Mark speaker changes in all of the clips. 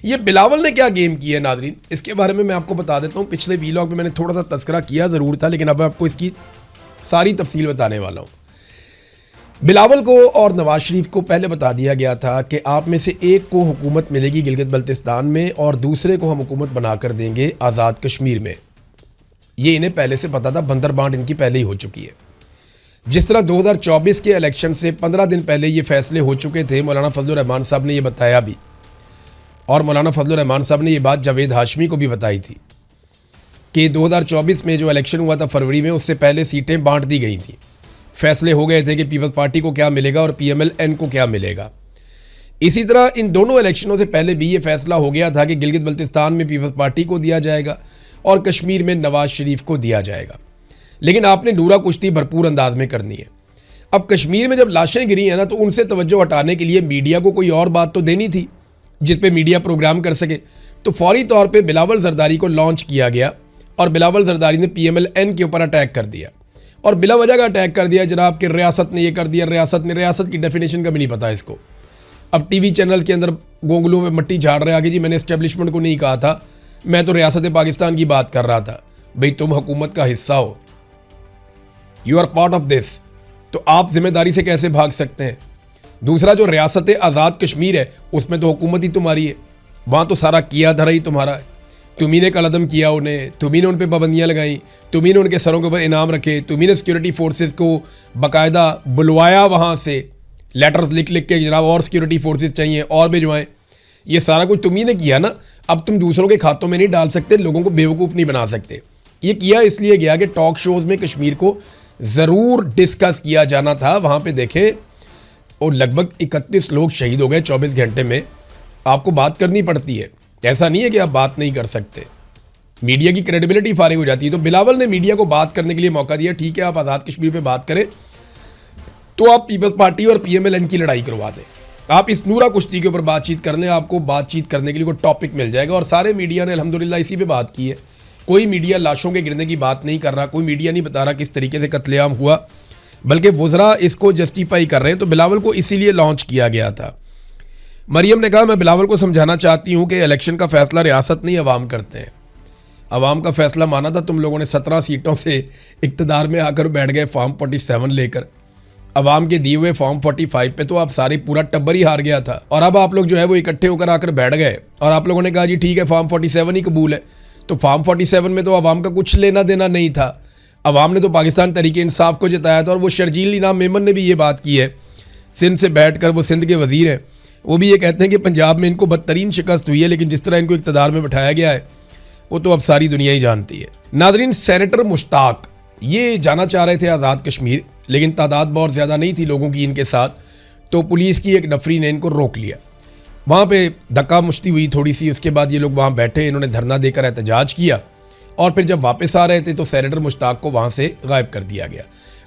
Speaker 1: ये बिलावल ने क्या गेम किया है नादरीन, इसके बारे में मैं आपको बता देता हूँ। पिछले वीलॉग में मैंने थोड़ा सा तस्करा किया ज़रूर था, लेकिन अब मैं आपको इसकी सारी तफसील बताने वाला हूँ। बिलावल को और नवाज शरीफ को पहले बता दिया गया था कि आप में से एक को हुकूमत मिलेगी गिलगित बल्तिस्तान में और दूसरे को हम हुकूमत बनाकर देंगे आज़ाद कश्मीर में। ये इन्हें पहले से पता था, बंदर बांट इनकी पहले ही हो चुकी है। जिस तरह 2024 के इलेक्शन से 15 दिन पहले ये फैसले हो चुके थे, मौलाना फजलुर रहमान साहब ने ये बताया भी, और मौलाना फजलुर रहमान साहब ने ये बात जावेद हाशमी को भी बताई थी कि 2024 में जो इलेक्शन हुआ था फरवरी में, उससे पहले सीटें बांट दी गई थी। फैसले हो गए थे कि पीपल्स पार्टी को क्या मिलेगा और PMLN को क्या मिलेगा। इसी तरह इन दोनों इलेक्शनों से पहले भी ये फैसला हो गया था कि गिलगित बल्तिस्तान में पीपल्स पार्टी को दिया जाएगा और कश्मीर में नवाज शरीफ को दिया जाएगा। लेकिन आपने नूरा कुश्ती भरपूर अंदाज में करनी है। अब कश्मीर में जब लाशें गिरी हैं ना, तो उनसे तवज्जो हटाने के लिए मीडिया को कोई और बात तो देनी थी जिस पे मीडिया प्रोग्राम कर सके। तो फौरी तौर पे बिलावल जरदारी को लॉन्च किया गया और बिलावल जरदारी ने PMLN के ऊपर अटैक कर दिया और बिला वजह का अटैक कर दिया। जनाब कि रियासत ने ये कर दिया, रियासत की डेफिनेशन का भी नहीं पता इसको। अब टीवी चैनल के अंदर गोंगलों में मट्टी झाड़ रहे आगे, जी मैंने एस्टेब्लिशमेंट को नहीं कहा था, मैं तो रियासत पाकिस्तान की बात कर रहा था। भाई तुम हुकूमत का हिस्सा हो, you are part of this, तो आप जिम्मेदारी से कैसे भाग सकते हैं। दूसरा जो रियासत आज़ाद कश्मीर है उसमें तो हुकूमत ही तुम्हारी है, वहाँ तो सारा किया धरा ही तुम्हारा है। तुम्ही ने कलदम किया उन्हें, तुम्ही ने उन पर पाबंदियाँ लगाई, तुम्ही ने उनके सरों के ऊपर इनाम रखे, तुम्ही ने सिक्योरिटी फोर्सेस को बाकायदा बुलवाया, वहाँ से लेटर्स लिख लिख के जनाब और सिक्योरिटी फोर्सेस चाहिए और भिजवाएं। ये सारा कुछ तुम्ही ने किया ना। अब तुम दूसरों के खातों में नहीं डाल सकते, लोगों को बेवकूफ़ नहीं बना सकते। ये किया इसलिए गया कि टॉक शोज़ में कश्मीर को ज़रूर डिस्कस किया जाना था। वहाँ पे देखें और लगभग 31 लोग शहीद हो गए 24 घंटे में। आपको बात करनी पड़ती है, ऐसा नहीं है कि आप बात नहीं कर सकते। मीडिया की क्रेडिबिलिटी फारिग हो जाती है। तो बिलावल ने मीडिया को बात करने के लिए मौका दिया। ठीक है, आप आज़ाद कश्मीर पे बात करें तो आप पीपल्स पार्टी और PMLN की लड़ाई करवा दें, आप इस नूरा कुश्ती के ऊपर बातचीत कर लें, आपको बातचीत करने के लिए कोई टॉपिक मिल जाएगा। और सारे मीडिया ने अल्हम्दुलिल्लाह इसी पे बात की है। कोई मीडिया लाशों के गिरने की बात नहीं कर रहा, कोई मीडिया नहीं बता रहा किस तरीके से कत्लेआम हुआ, बल्कि वज़रा इसको जस्टिफाई कर रहे हैं। तो बिलावल को इसीलिए लॉन्च किया गया था। मरियम ने कहा, मैं बिलावल को समझाना चाहती हूँ कि इलेक्शन का फैसला रियासत नहीं अवाम करते हैं। अवाम का फैसला माना था तुम लोगों ने, 17 सीटों से इक़्तिदार में आकर बैठ गए फॉर्म 47 लेकर। अवाम के दिए हुए फॉर्म 45 पे तो आप सारे पूरा टब्बर ही हार गया था। और अब आप लोग जो है वो इकट्ठे होकर आकर बैठ गए और आप लोगों ने कहा जी ठीक है फॉर्म 47 ही कबूल है। तो फॉर्म 47 में तो अवाम का कुछ लेना देना नहीं था। अवाम ने तो पाकिस्तान तहरीक इंसाफ को जिताया था। और वो शर्जील इनाम मेमन ने भी ये बात की है, सिंध से बैठ कर, वो सिंध के वज़ीर हैं, वो भी ये कहते हैं कि पंजाब में इनको बदतरीन शिकस्त हुई है, लेकिन जिस तरह इनको इक़्तिदार में बैठाया गया है वो तो अब सारी दुनिया ही जानती है। नाज़रीन, सेनेटर मुश्ताक ये जाना चाह रहे थे आज़ाद कश्मीर, लेकिन तादाद बहुत ज़्यादा नहीं थी लोगों की इनके साथ, तो पुलिस की एक नफरी ने इनको रोक लिया। वहाँ पे धक्का मुश्ती हुई थोड़ी सी, उसके बाद ये लोग वहाँ बैठे, इन्होंने धरना देकर एहतजाज किया और फिर जब वापस आ रहे थे तो सेनेटर मुश्ताक को वहाँ से गायब कर दिया गया।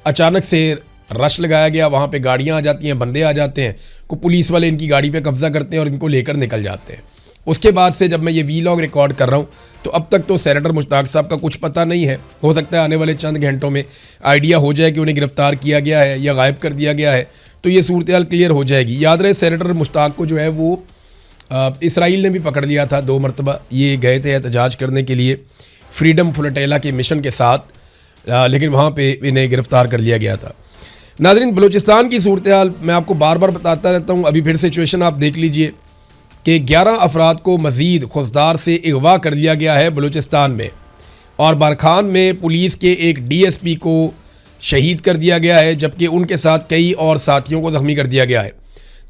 Speaker 1: अचानक से रश लगाया गया, वहाँ पे गाड़ियाँ आ जाती हैं, बंदे आ जाते हैं, को पुलिस वाले इनकी गाड़ी पे कब्जा करते हैं और इनको लेकर निकल जाते हैं। उसके बाद से जब मैं ये वीलॉग रिकॉर्ड कर रहा हूँ तो अब तक तो सेनेटर मुश्ताक साहब का कुछ पता नहीं है। हो सकता है आने वाले चंद घंटों में आइडिया हो जाए कि उन्हें गिरफ्तार किया गया है या गायब कर दिया गया है, तो ये सूरत हाल क्लियर हो जाएगी। याद रहे सेनेटर मुश्ताक को जो है वो इसराइल ने भी पकड़ लिया था 2 मरतबा। ये गए थे एहतजाज करने के लिए फ्रीडम फ्लोटेला के मिशन के साथ, लेकिन वहाँ पर इन्हें गिरफ्तार कर लिया गया था। नाज़रीन, बलूचिस्तान की सूरत हाल मैं आपको बार बार बताता रहता हूँ, अभी फिर सिचुएशन आप देख लीजिए कि 11 अफराद को मज़ीद खुजदार से अगवा कर लिया गया है बलूचिस्तान में, और बारखान में पुलिस के एक DSP को शहीद कर दिया गया है, जबकि उनके साथ कई और साथियों को ज़ख्मी कर दिया गया है।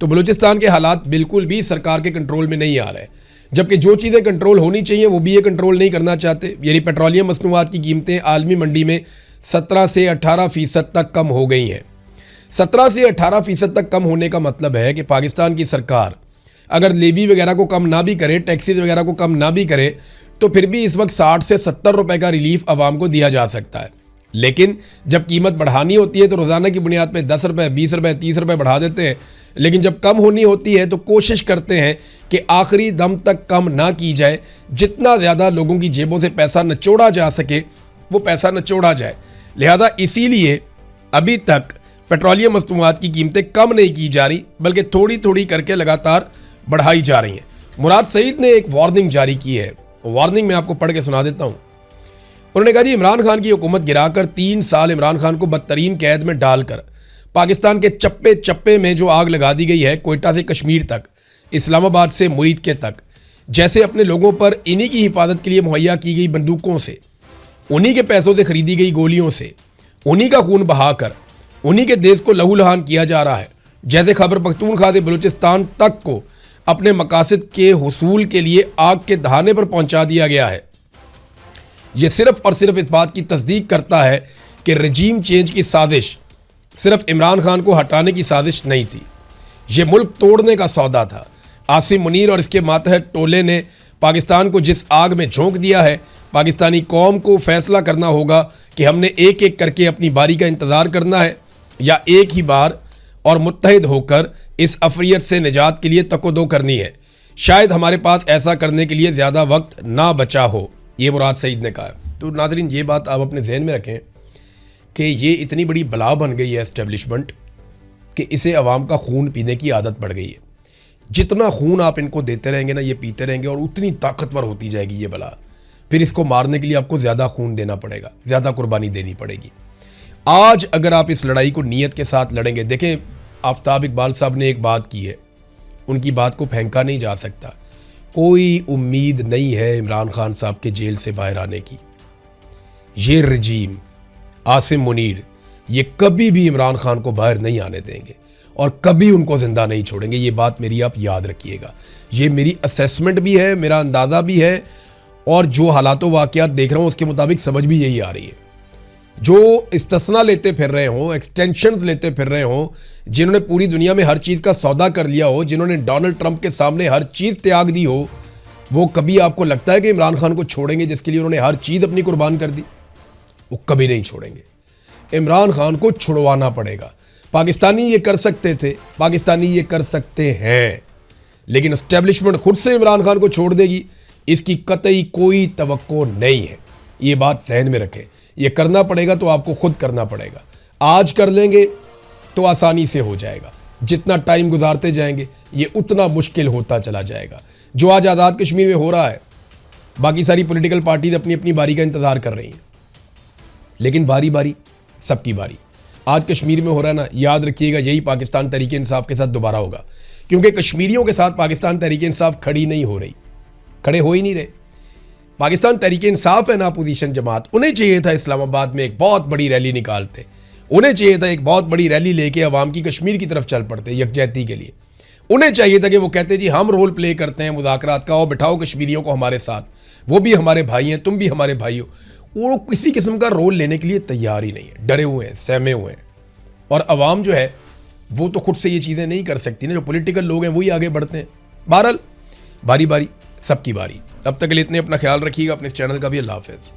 Speaker 1: तो बलूचिस्तान के हालात बिल्कुल भी सरकार के कंट्रोल में नहीं आ रहे, जबकि जो चीज़ें कंट्रोल होनी चाहिए वो भी ये कंट्रोल नहीं करना चाहते। यानी पेट्रोलियम मसनूआत की कीमतें आलमी मंडी में 17 से 18% तक कम हो गई हैं। 17 से 18% तक कम होने का मतलब है कि पाकिस्तान की सरकार अगर लेवी वगैरह को कम ना भी करे, टैक्सेस वगैरह को कम ना भी करे, तो फिर भी इस वक्त 60 से 70 रुपए का रिलीफ आवाम को दिया जा सकता है। लेकिन जब कीमत बढ़ानी होती है तो रोज़ाना की बुनियाद पे 10 रुपये, 20 रुपये, 30 रुपये बढ़ा देते हैं। लेकिन जब कम होनी होती है तो कोशिश करते हैं कि आखिरी दम तक कम ना की जाए, जितना ज़्यादा लोगों की जेबों से पैसा निचोड़ा जा सके वो पैसा निचोड़ा जाए। लिहाजा इसीलिए अभी तक पेट्रोलियम मसनूआत की कीमतें कम नहीं की जा रही, बल्कि थोड़ी थोड़ी करके लगातार बढ़ाई जा रही हैं। मुराद सईद ने एक वार्निंग जारी की है। वार्निंग मैं आपको पढ़ के सुना देता हूं। उन्होंने कहा जी, इमरान खान की हुकूमत गिराकर 3 साल इमरान खान को बदतरीन कैद में डालकर पाकिस्तान के चप्पे चप्पे में जो आग लगा दी गई है, कोयटा से कश्मीर तक, इस्लामाबाद से मुरीद के तक, जैसे अपने लोगों पर इन्हीं की हिफाजत के लिए मुहैया की गई बंदूकों से, उन्हीं के पैसों से खरीदी गई गोलियों से, उन्हीं का खून बहाकर उन्हीं के देश को लहूलुहान किया जा रहा है। जैसे खैबर पख्तूनख्वा से बलूचिस्तान तक को अपने मकासद के हुसूल के लिए आग के दहाने पर पहुंचा दिया गया है। यह सिर्फ और सिर्फ इस बात की तस्दीक करता है कि रजीम चेंज की साजिश सिर्फ इमरान खान को हटाने की साजिश नहीं थी, यह मुल्क तोड़ने का सौदा था। आसिम मुनीर और इसके मातहत टोले ने पाकिस्तान को जिस आग में झोंक दिया है, पाकिस्तानी कौम को फैसला करना होगा कि हमने एक एक करके अपनी बारी का इंतज़ार करना है या एक ही बार और मुत्तहिद होकर इस अफरियत से निजात के लिए तकोदो करनी है। शायद हमारे पास ऐसा करने के लिए ज़्यादा वक्त ना बचा हो, ये मुराद सईद ने कहा। तो नाज़रीन, ये बात आप अपने जहन में रखें कि ये इतनी बड़ी बला बन गई है एस्टेब्लिशमेंट कि इसे अवाम का खून पीने की आदत पड़ गई है। जितना खून आप इनको देते रहेंगे ना, ये पीते रहेंगे और उतनी ताकतवर होती जाएगी ये बला। फिर इसको मारने के लिए आपको ज़्यादा खून देना पड़ेगा, ज़्यादा कुर्बानी देनी पड़ेगी। आज अगर आप इस लड़ाई को नीयत के साथ लड़ेंगे, देखें आफ्ताब इकबाल साहब ने एक बात की है, उनकी बात को फेंका नहीं जा सकता। कोई उम्मीद नहीं है इमरान खान साहब के जेल से बाहर आने की। ये रजीम आसिम मुनीर ये कभी भी इमरान खान को बाहर नहीं आने देंगे और कभी उनको ज़िंदा नहीं छोड़ेंगे। ये बात मेरी आप याद रखिएगा। ये मेरी असेसमेंट भी है, मेरा अंदाज़ा भी है और जो हालातों वाक़यात देख रहा हूँ उसके मुताबिक समझ भी यही आ रही है। जो इस्तिस्ना लेते फिर रहे हों, एक्सटेंशंस लेते फिर रहे हों, जिन्होंने पूरी दुनिया में हर चीज़ का सौदा कर लिया हो, जिन्होंने डोनाल्ड ट्रंप के सामने हर चीज़ त्याग दी हो, वो कभी आपको लगता है कि इमरान खान को छोड़ेंगे जिसके लिए उन्होंने हर चीज़ अपनी कुर्बान कर दी? वो कभी नहीं छोड़ेंगे। इमरान खान को छुड़वाना पड़ेगा। पाकिस्तानी ये कर सकते थे, पाकिस्तानी ये कर सकते हैं, लेकिन एस्टेब्लिशमेंट खुद से इमरान खान को छोड़ देगी, इसकी कतई कोई तवक्को नहीं है। ये बात जहन में रखें। ये करना पड़ेगा तो आपको खुद करना पड़ेगा। आज कर लेंगे तो आसानी से हो जाएगा, जितना टाइम गुजारते जाएंगे ये उतना मुश्किल होता चला जाएगा। जो आज आज़ाद कश्मीर में हो रहा है, बाकी सारी पॉलिटिकल पार्टीज अपनी अपनी बारी का इंतज़ार कर रही हैं, लेकिन बारी बारी सबकी बारी आज कश्मीर में हो रहा है ना, याद रखिएगा यही पाकिस्तान तहरीक इंसाफ के साथ दोबारा होगा, क्योंकि कश्मीरियों के साथ पाकिस्तान तहरीक इंसाफ खड़ी नहीं हो रही, खड़े हो ही नहीं रहे। पाकिस्तान तहरीक इंसाफ है ना अपोजिशन जमात, उन्हें चाहिए था इस्लामाबाद में एक बहुत बड़ी रैली निकालते, उन्हें चाहिए था एक बहुत बड़ी रैली लेके अवाम की कश्मीर की तरफ चल पड़ते यकजहती के लिए। उन्हें चाहिए था कि वो कहते जी हम रोल प्ले करते हैं मुज़ाकरात का और बिठाओ कश्मीरियों को हमारे साथ, वो भी हमारे भाई हैं, तुम भी हमारे भाई हो। वो किसी किस्म का रोल लेने के लिए तैयार ही नहीं है, डरे हुए हैं, सहमे हुए हैं। और अवाम जो है वो तो खुद से ये चीज़ें नहीं कर सकती ना, जो पॉलिटिकल लोग हैं वही आगे बढ़ते हैं। बहरहाल बारी बारी सबकी बारी। तब तक के लिए इतने अपना ख्याल रखिएगा, अपने इस चैनल का भी। अल्लाह हाफ़िज़।